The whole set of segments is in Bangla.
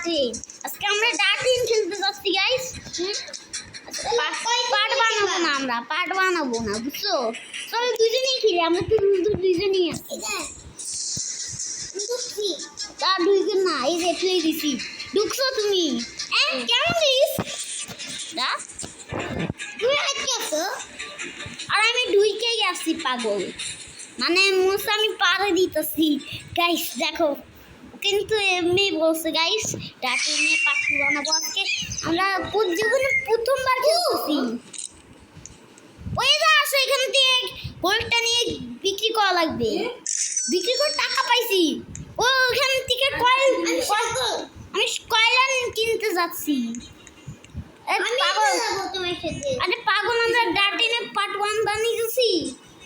ডার্টিন। আজকে আমরা ডার্টিন খেলতে যাচ্ছি গাইস। পার্ট বানাবো না, আমরা পার্ট বানাবো না, বুঝছো? চলো দুজনেই খেলি, আমরা তো দুজনেই আছি। তা দুইজন না, এই যে খেলে দিছি। ঢুকছো তুমি? কেমন প্লিজ? তুমি আজকে আছো? আর আমি ঢুইকেই আসছি পাগল, মানে মুসা আমি পারে দিতেছি। গাইস দেখো, কিন্তু এমনি বলছে গাইস ডার্টিন নিয়ে পার্ট বানাবো আজকে। আমরা জীবনে প্রথমবার খেলতেছি। ওই যে আসো, এখান থেকে গোলটা নিয়ে বিক্রি করা লাগবে। বিক্রি করে টাকা পাইছি। ও ওখান থেকে আমি কয়লা কিনতে যাচ্ছি। আরে পাগল, আমরা ডার্টিনে পার্ট 1 বানিয়েছি,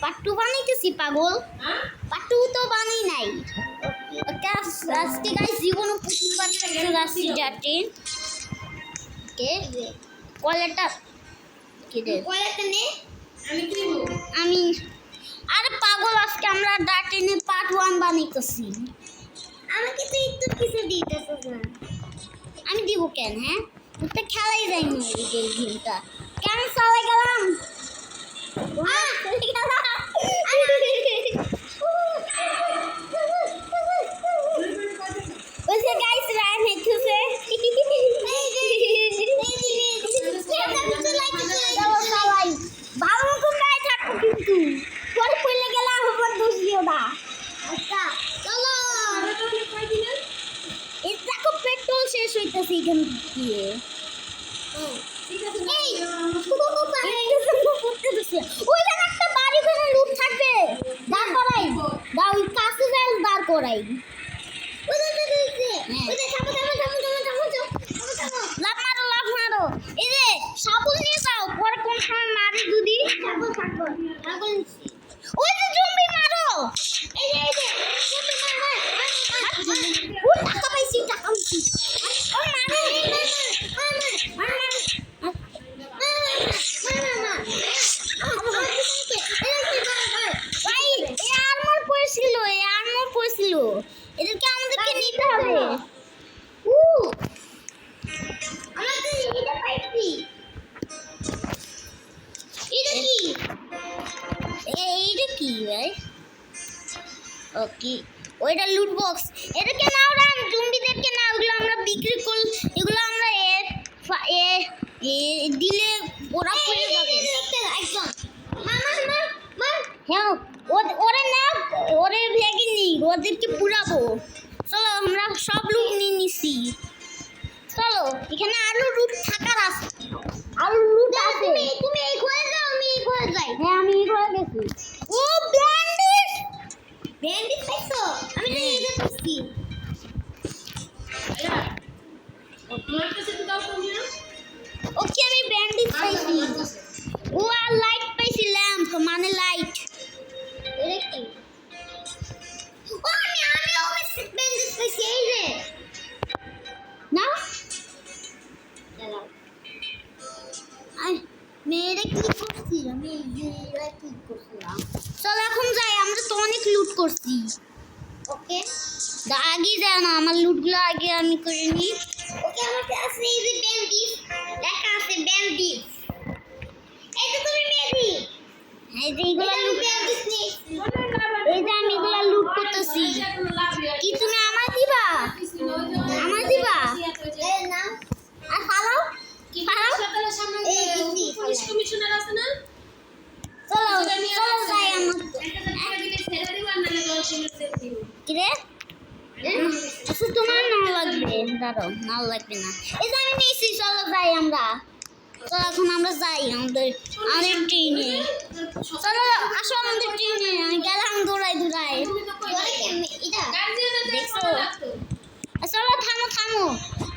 পার্ট 2 বানাইতেছি পাগল। পার্ট 2 তো বানাই নাই। আজকে গাইস জীবনে প্রথমবার খেলতে যাচ্ছি ডার্টিন। কে কয়লাটা কে দে? কয়লাটা নে, আমি আরে পাগল, আজকে আমরা ডার্টিনে পার্ট 1 বানাইতেছি। আমাকে তো একটু কিছু দিতেছ না। আমি দিব কেন? হ্যাঁ, তো খেলাই যায়নি এই গেমটা। কেন চলে গেলাম? ওইসে গাইস রান হেতুছে। চলো সবাই ভালো মতো গায়ে থাকো, কিন্তু পরে পড়লে গেলে আবার দোষ দিও না। আচ্ছা চলো। এই দেখো পেট্রোল শেষ হইতেছে এখান দিয়ে। ওইখানে একটা বাড়ি করে লুট থাকবে, দাঁড় করাই দাও, ওই কাছে যাই দাঁড় করাই। লাভ মারো, লাভ মারো। এই যে সাবল নিয়ে যাও, পরে কোন সময় মারি যদি। ওই যে জম্বি মারো। এই যে টাকা পাইছি, টাকা পাইছি। এদেরকে আমাদেরকে নিতে হবে। এইটা কি ভাই? ওকে, ওইটা লুট বক্স। এদেরকে নাও, রান জম্বিদেরকে নাও। এগুলো আমরা বিক্রি করি, এগুলো আমরা দিলে ওরা পড়ে যাবে। হ্যাঁ, ওরে না, ওরে ভেগে নি, ওদেরকে পুরাবো। চলো আমরা সব লুট নিয়ে নিছি। চলো, এখানে আরো লুট থাকার আছে, আরো লুট আছে। তুমি এই ঘরে যাও, আমি এই ঘরে যাই। হ্যাঁ, আমি এই ঘরে গেছি। ও ব্যান্ডিট, ব্যান্ডিট পাইছো? আমি তো এই যে পাইছি। ওকে, আমি ব্যান্ডিট পাইছি। ও আর লাইট পাইছি, ল্যাম্প মানে লাইট। এটা কি? ও আমি ওকে ব্যান্ডিট পাইছি। এই যে না মেয়েরা কি করছি, আমি মেয়েরা কি করছিলাম। চল এখন যাই, আমরা তো অনেক লুট করছি। ওকে, আগে যাও না, আমার লুটগুলো আগে আমি করে নিই। ওকে, আমার কাছে এই যে ব্যান্ডিট লেখা আছে, ব্যান্ডিট। এই যে তুমি মেবি, এই যে এগুলো লুট, এই যে আমি এগুলো লুট করতেছি। কি তুমি আমায় দিবা? আমায় দিবা? না, আর ফালাও পুলিশ কমিশনার আছে না? চলো চলো যাই। কি রে? আচ্ছা তোমার নাও লাগবে, দাঁড়াও, নাও লাগবে না। এই যে আমি নিয়েছি, চলো যাই আমরা। চলো এখন আমরা যাই আমাদের ট্রেনে। চলো আসো আমাদের ট্রেনে। আমি গেলাম দৌড়াই দৌড়াই। দেখছো? চলো থামো থামো,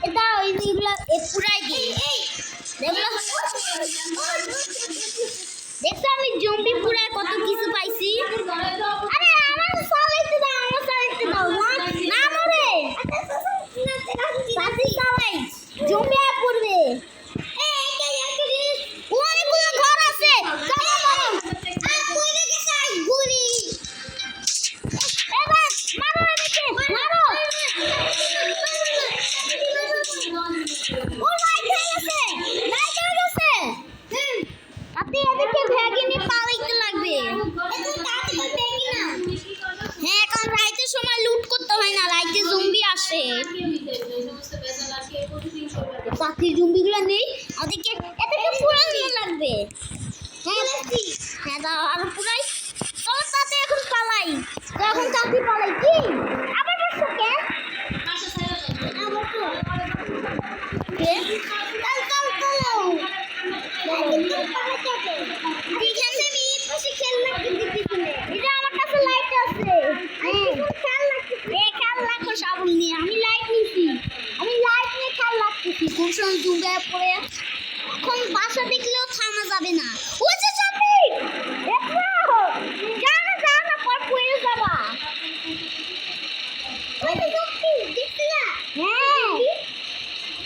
এটা ওই যেগুলো পুরাই দিই। দেখছো আমি জম্বি পুরায় কত কিছু পাইছি। আরে আমার চালাইতে দাও, আমার চালাইতে দাও। না মরে সাথে চালাই, জম্বি আয় পড়বে। অনেকগুলো ঘর আছে, গুলি এবার মারো, এদিকে মারো। এই জম্বিগুলো নেই আমাদেরকে এটাকে পুরানো লাগবে হ্যাঁ হ্যাঁ দাও আর পুরাই চলো তাতে এখন পালাই তো এখন তাতে পালাই কি আবার বসো কে আবার তো কে চল চল চলো এখান থেকে এই পাশে খেলনা কিনতে এটা আমার কাছে লাইট আছে খেয়াল রাখো সাবুন নিয়ে আমি লাইট নিছি আমি লাইট নিয়ে খেয়াল রাখতেছি কোন সময় ডুবে পড়ে এখন বাসা দেখলেও থামা যাবে না ওই যে চাপি দেখো যাও না পর পড়ে যাবা ওই যে চাপি দেখছি না হ্যাঁ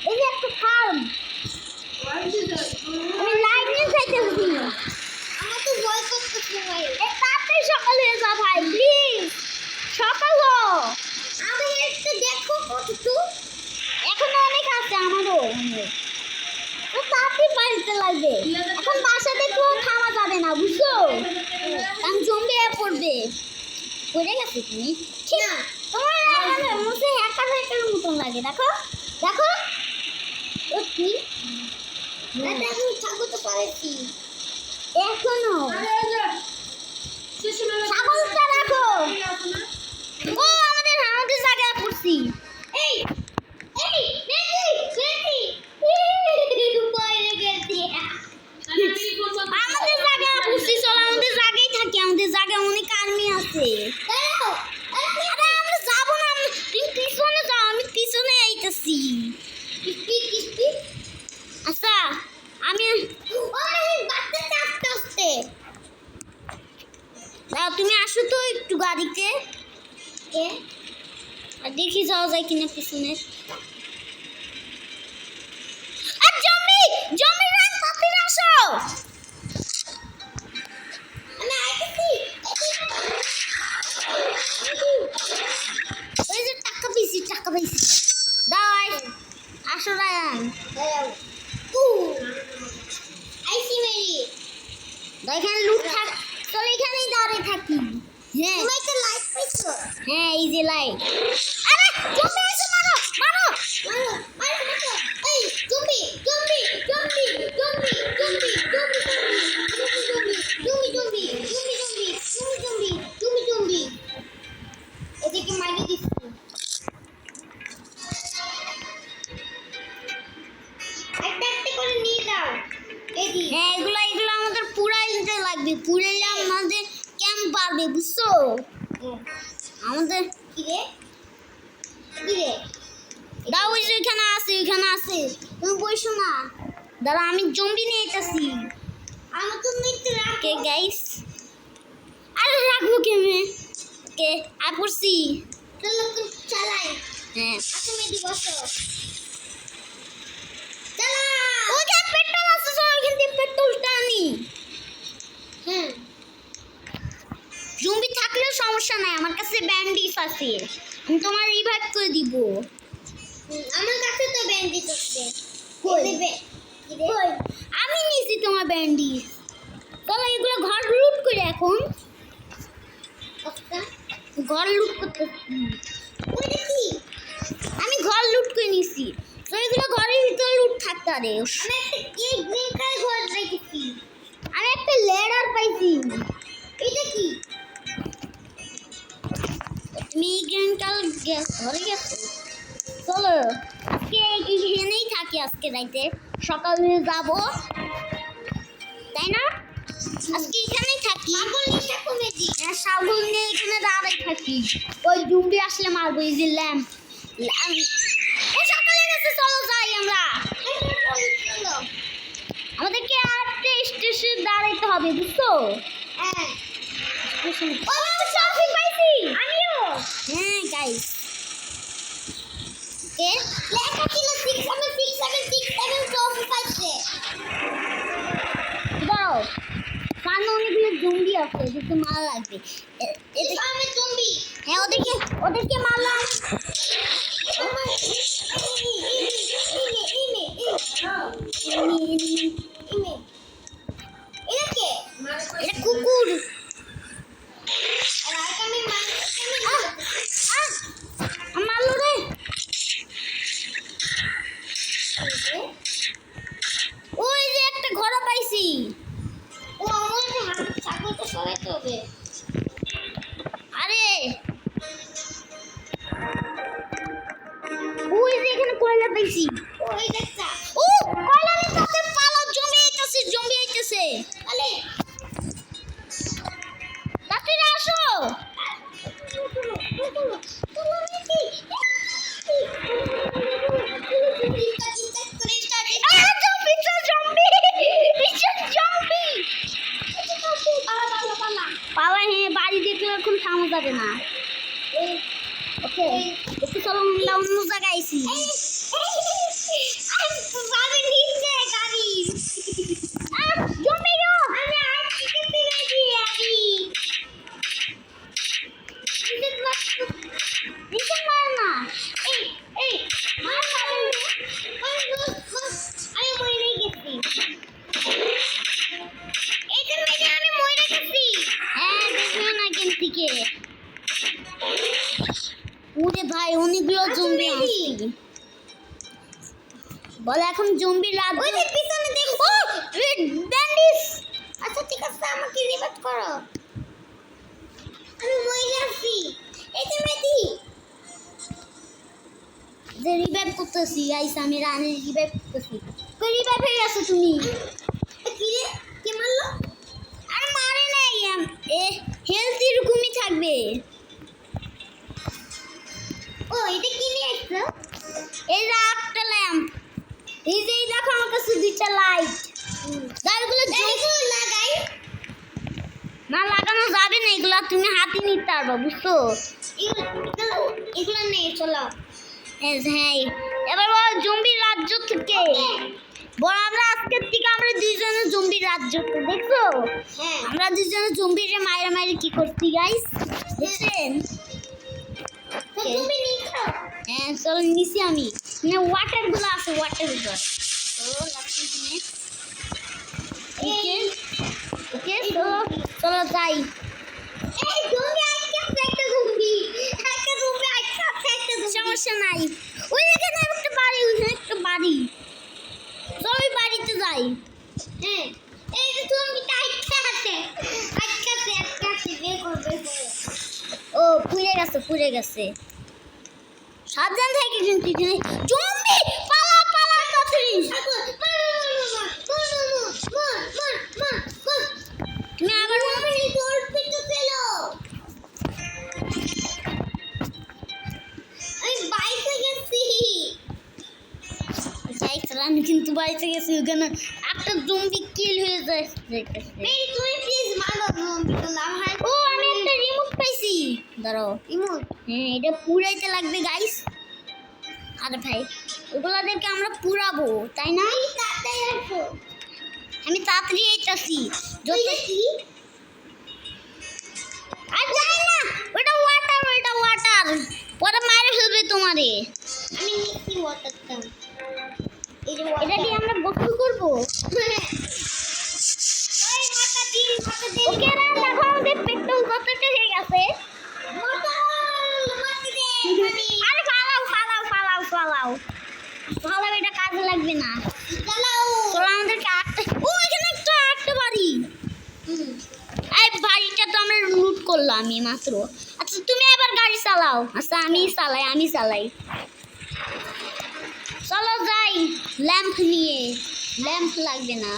এই যে একটা ফার্ম আমি লাইট নিয়ে যাইতেছি আমার তো ভয় করতেছে ভাই তাড়াতাড়ি সকাল হয়ে যা ভাই প্লিজ সকাল আমি একটু দেখো কতটুকু এখনো অনেক আছে আমারও তো তাড়াতাড়ি পাইতে লাগবে এখন বাসা দেখলেও থামা যাবে না বুঝছো কারণ জম্বি পড়বে পড়ে গেছে তুমি ঠিক না তোমার মুখে হ্যাকার মতন লাগে দেখো দেখো ও কি এখন ঠাকুর তো পারেছি এখনো ছাগলটা রাখো ও আমাদের জায়গায় পড়ছি এই এই নেকি বাইরে গেছি আমাদের জায়গায় পড়ছি চল আমাদের জায়গায় থাকি আমাদের জায়গায় অনেক আর্মি আছে আরে আমরা যাব না তুমি পিছনে যাও আমি পিছনে আইতাছি কিস্তি আচ্ছা আমি বাচ্চাটা আস্তে আস্তে দাও তুমি আসো তো একটু গাড়িতে আর দেখি যাওয়া যায় কিনা পিছনে আর জম্বি রান তাড়াতাড়ি আসো আমি আইতেছি এই যে টাকা পেয়েছি দাও আসো রায়ান আইসি মেরি এখানে লুট থাক চল এখানেই দাঁড়িয়ে থাকি হ্যাঁ তুমি একটা লাইট পাইছো হ্যাঁ এই যে লাইট আরে জম্বি এসে মারো এই জম্বি এদিকে মারি দিচ্ছি একটা করে নিয়ে যাও হ্যাঁ এগুলো আমাদের পুরাইতে লাগবে পুরাইলে আমাদের ক্যাম্প বাড়বে বুঝছো আমাদের কিরে দাও ওই যে ওইখানে আছে তুমি বসো না দাঁড়া আমি জম্বি নিয়ে এসেছি আমি তো নিতে রাখে গাইস আরে রাখবো কেমনে কে পড়ছি চলো চালাই হ্যাঁ তুমি দি বসো ওইখানে পেট্রোল আছে চলো ওইখান থেকে পেট্রোলটা আনি হ্যাঁ জম্বি থাকলেও সমস্যা নাই আমার কাছে ব্যান্ডেজ আছে আমি তোমার রিভাইভ করে দিব আমার কাছে তো ব্যান্ডেজ আছে আমি নিয়েছি তোমার ব্যান্ডেজ চলো এগুলো ঘর লুট করে এখন ঘর লুট করতে আমি ঘর লুট করে নিয়েছি তো এগুলো ঘরের ভিতরে লুট থাকতে পারে আমি একটা লেডার পাইছি এটা কি তুমি ঘরে গেছো চলো আজকে এখানেই থাকি আজকে রাইতে সকাল হয়ে যাব তাই না আজকে এখানেই থাকি ছাগল নিয়ে এখানে দাঁড়াই থাকি ওই জুমড়ি আসলে মারবো এই যে ল্যাম্প সকালে গেছে চলো যাই আমরা আমাদেরকে আরেকটা স্টেশন দাঁড়াইতে হবে বুঝছো হ্যাঁ শপিং পাইছি আমিও হ্যাঁ গাইস কে লেখা ছিল 676767 ট্রফি পাইছে দাও সামনে অনেকগুলো জম্বি আছে এদেরকে মারা লাগবে এদের সামনে জম্বি হ্যাঁ ওদেরকে মারলাম এটা কুকুর মারলো রে ওকে ওকে চলো আমরা অন্য জায়গায় আইছি আমি নিচে গাড়ি জমি গো আমি আর টিকেট দিয়েছি আমি নিচে মার না এই এই মার খাবে আমি মরে গেছি এইটা মেরে আমি মরে গেছি হ্যাঁ দেখবে না কেন থেকে ওরে ভাই অনেকগুলো জম্বি আসছে বলে এখন জম্বি রাত ওই যে পিছনে দেখো রেড ব্যান্ডিস আচ্ছা ঠিক আছে আমাকে রিভাইভ করো আমি মরে যাচ্ছি এই যে মেদি যে রিভাইভ করতেছি গাইস আমি রানী রিভাইভ করতেছি কই রিভাইভ হয়ে গেছো তুমি কি রে কে মারলো আরে মারে নাই এ হেলথ এরকমই থাকবে ও এটা কি নিয়ে আসছো এই যে একটা ল্যাম্প এই যে দেখো আমার কাছে দুইটা লাইট গাড়িগুলো লাগাই না লাগানো যাবে না এগুলো তুমি হাতে নিতে পারবা বুঝছো এগুলো নেই চলো হ্যাঁ এবার বল জম্বি রাজ্য থেকে বল আমরা আজকের থেকে আমরা দুইজনে জম্বি রাজ্য দেখছো হ্যাঁ আমরা দুইজনে জম্বিরে মাইরে মাইরে কি করছি গাইস দেখছেন তুমি নিছো হ্যাঁ চলো নিছি আমি মানে ওয়াটার গুলো আছে ওয়াটার গুলো চলো লাগছে তুমি ওকে ওকে চলো যাই এই জম্বি আইছে একটা জম্বি সমস্যা নাই ওই এখানে একটা বাড়ি ওইখানে একটা বাড়ি চলো বাড়িতে যাই হ্যাঁ এই যে জম্বিটা আইছে বের করবে ও পুড়ে গেছে সাবধান থেকে কিন্তু জম্বি পালা পালা তাড়াতাড়ি তুমি আবার জম্বি তোর পিছু ফেলো আমি বাইরে গেছি আমি কিন্তু বাড়িতে গেছি ওখানে একটা জম্বি কিল হয়ে যায় তুমি প্লিজ মারো জম্বিগুলো ও আমি একটা রিমোট পাইছি দাঁড়াও রিমোট হ্যাঁ এটা পুরাইতে লাগবে গাইস আরে ভাই ওগুলাদেরকে আমরা পুরাবো তাই না আমি তাড়াতাড়ি আইতাছি যদি কি আর যাই না ওটা ওয়াটার পরে মারে ফেলবে তোমারে আমি নিচ্ছি ওয়াটারটা এটা দিয়ে আমরা গোসল করবো ওকে না দেখো আমাদের পেট্রোল কতটা হয়ে গেছে আরে ফালাও এটা কাজে লাগবে না চলো আমাদেরকে ও এখানে একটা বাড়ি এই বাড়িটা তো আমরা লুট করলাম আমি মাত্র আচ্ছা তুমি এবার গাড়ি চালাও আচ্ছা আমি চালাই চলো যাই ল্যাম্প নিয়ে ল্যাম্প লাগবে না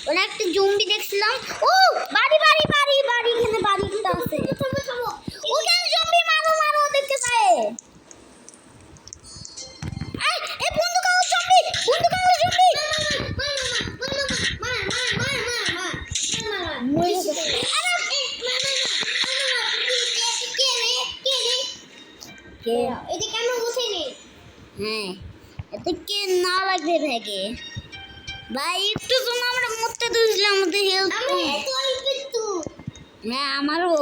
ওরা একটা জম্বি দেখছিলাম ও বাড়ি এখানে বাড়িটা আছে ওখানে জম্বি মারো দেখতে পায় এই বন্দুক আলো জম্বি এটা কেন উঠেনি হ্যাঁ এতে কে না লাগবে ভেগে ভাই একটু জন্য আমরা মরতে দিয়েছিলাম আমাদের হেলথ হ্যাঁ আমারও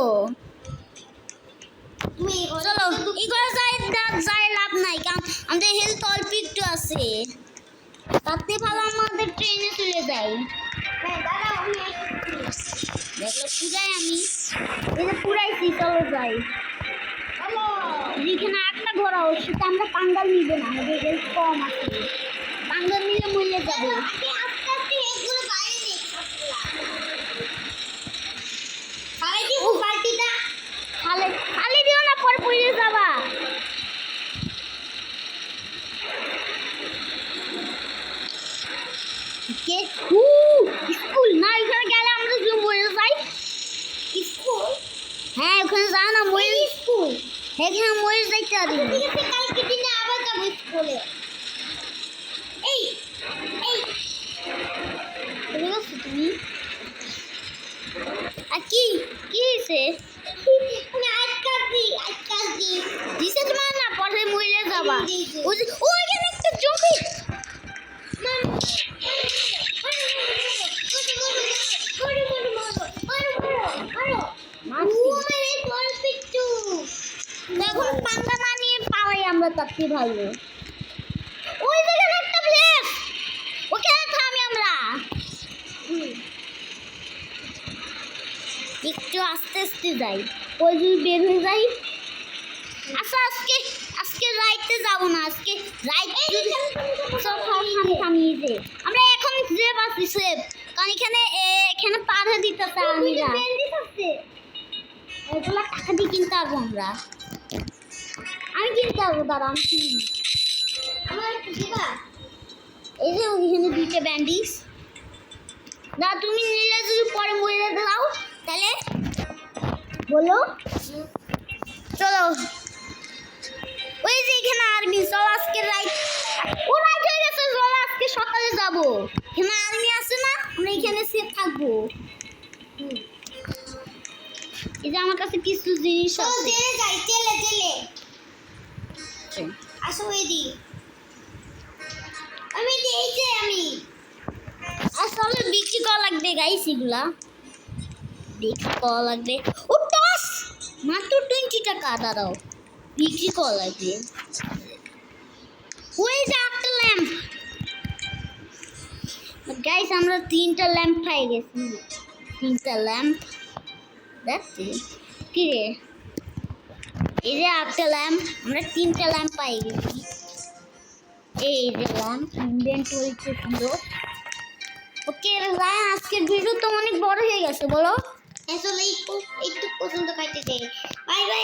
চলো এগুলো যাই লাভ নাই কারণ আমাদের হেলথ অল্প একটু আছে তাতে ভালো আমাদের ট্রেনে চলে যাই দেখলো পুরাই আমি এটা পুরাইছি চলো যাই যেখানে একটা ঘোরা ওর সাথে আমরা পাঙ্গাল নিব না আমাদের হেলথ কম আছে পাঙ্গাল নিলে মরে যাবো খালি দিও না পরে পড়ে যাবা স্কুল না এখানে গেলে আমরা মরে যাই স্কুল হ্যাঁ ওখানে যাও না মরে স্কুল এখানে মরে যাইতে পারি কালকে দিনে আবার যাবো স্কুলে তুমি আর কি হয়েছে যাবা ওইখানে একটা জমি এখন পাঙ্গা না নিয়ে পাওয়াই আমরা তাকে ভালো ওই জায়গায় একটা প্লেস ওখানে থামি আমরা একটু আস্তে আস্তে যাই ওই যদি বের হয়ে যাই আচ্ছা আজকে আজকে রাইতে যাব না আজকে রাইট থামিয়ে দে আমরা এখন যে বাসি সেফ কারণ এখানে পার হয়ে দিতেছে আর্মিরা ওগুলা টাকা দিয়ে কিনতে পারবো আমরা আমি কিনতে পারবো দাঁড়া আমি কিনি এই যে ওইখানে দুইটা ব্যান্ডিজ না তুমি নিলে যদি পরে মরে দাও তাহলে বলো চলো ওই যে এখানে আর্মি চলো আজকে রাইট ও রাইট হয়ে গেছে চলো আজকে সকালে যাবো এখানে আর্মি আছে না আমরা এখানে সেফ থাকবো এই যে আমার কাছে কিছু জিনিস আছে যাই তেলে আসো এদি আমি দিয়েছি আমি আসলে বিক্রি করা লাগবে গাইস এগুলা বিক্রি করা লাগবে ও টস মাত্র 20 টাকা দাঁড়াও বিক্রি করা লাগবে ওই যে একটা ল্যাম্প গাইস আমরা 3টা ল্যাম্প পাই গেছি 3টা ল্যাম্প দেখছি কি রে এই যে একটা ল্যাম্প আমরা 3টা ল্যাম্প পাই গেছি এই যে ল্যাম্প ইনভেন্টরিতে ছিল ওকে রায়ান আজকের ভিডিও তো অনেক বড় হয়ে গেছে বলো আসলে একটু পর্যন্ত কাটতে বাই বাই।